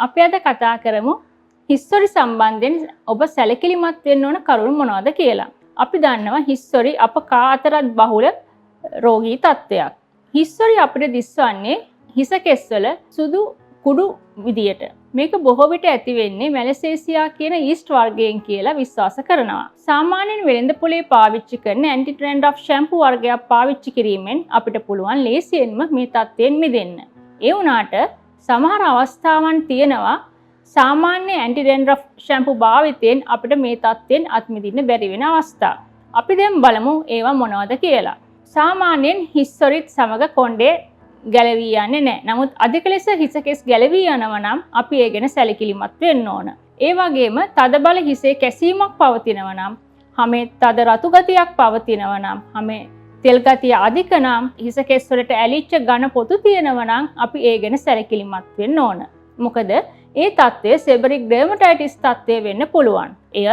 අපි අද කතා කරමු හිස්තොරි සම්බන්ධයෙන් ඔබ සැලකිලිමත් වෙන්න ඕන කරුණු මොනවද කියලා. අපි දන්නවා හිස්තොරි අප කා අතරත් බහුල රෝගී තත්ත්වයක්. හිස්තොරි අපිට දිස්වන්නේ හිස කෙස්වල සුදු කුඩු විදියට. මේක බොහෝ විට ඇති වෙන්නේ මැලසේසියා කියන ඊස්ට් වර්ගයෙන් කියලා විශ්වාස කරනවා. සාමාන්‍යයෙන් වෙළඳ පොලේ පාවිච්චි කරන ඇන්ටි ඩ්‍රැන්ඩ්‍රෆ් ෂැම්පූ වර්ගයක් පාවිච්චි කිරීමෙන් අපිට පුළුවන් ලේසියෙන්ම මේ තත්ත්වයෙන් මිදෙන්න. ඒ වුණාට සමහර අවස්ථාවන් තියෙනවා සාමාන්‍ය ඇන්ටි ඩ්‍රැන්ඩ්‍රෆ් ෂැම්පූ භාවිතයෙන් අපිට මේ තත්ත්වයෙන් අත් මිදින්න බැරි වෙන අවස්ථා. අපි දැන් බලමු ඒවා මොනවද කියලා. සාමාන්‍යයෙන් හිස්තොරිත් සමග කොණ්ඩේ ගැලවී යන්නේ නැහැ. නමුත් අධික ලෙස හිස කෙස් ගැලවී යනවා නම් අපි ඒ ගැන සැලකිලිමත් වෙන්න ඕන. ඒ වගේම තද බල හිසේ කැසීමක් පවතිනවා නම්, හැමේ තද රතු ගතියක් පවතිනවා නම්, හැමේ තෙල් ගතිය අධික නම්, හිස කෙස් වලට ඇලිච්ච ඝන පොතු තියෙනවා නම් අපි ඒ ගැන සැලකිලිමත් වෙන්න ඕන. මොකද ඒ තත්ත්වය සෙබරික් ඩර්මටයිටිස් තත්ත්වය වෙන්න පුළුවන්. එය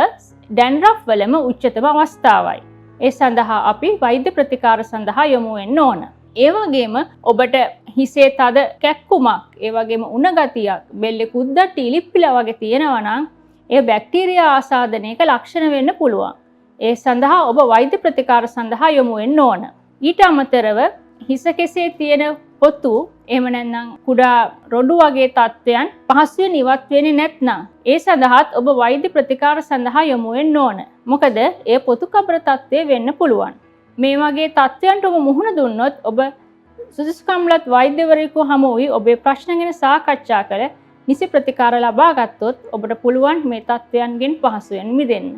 ඩැන්ඩ්‍රෆ් වලම උච්චතම අවස්ථාවයි. ඒ සඳහා අපි වෛද්‍ය ප්‍රතිකාර සඳහා යොමු වෙන්න ඕන. ඒ වගේම ඔබට හිසේ තද කැක්කුමක්, ඒ වගේම උණ ගතියක්, බෙල්ලේ කුද්දට ඉලිප්පිලා වගේ තියෙනවා නම් ඒ බැක්ටීරියා ආසාදනයක ලක්ෂණ වෙන්න පුළුවන්. ඒ සඳහා ඔබ වෛද්‍ය ප්‍රතිකාර සඳහා යොමු වෙන්න ඕන. ඊට අමතරව හිස කෙසේ තියෙන පොතු, එහෙම නැත්නම් කුඩා රොඩු වගේ තත්ත්වයන් පහසුවෙන් ඉවත් වෙන්නේ නැත්නම් ඒ සඳහාත් ඔබ වෛද්‍ය ප්‍රතිකාර සඳහා යොමු වෙන්න ඕන. මොකද ඒ පොතු කබර තත්ත්වය වෙන්න පුළුවන්. මේ වගේ තත්ත්වයන්ට ඔබ මුහුණ දුන්නොත් ඔබ සුදුසුකම්ලත් වෛද්‍යවරයෙකු හමු වී ඔබේ ප්‍රශ්න ගැන සාකච්ඡා කර නිසි ප්‍රතිකාර ලබා ගත්තොත් ඔබට පුළුවන් මේ තත්ත්වයන්ගෙන් පහසුවෙන් මිදෙන්න.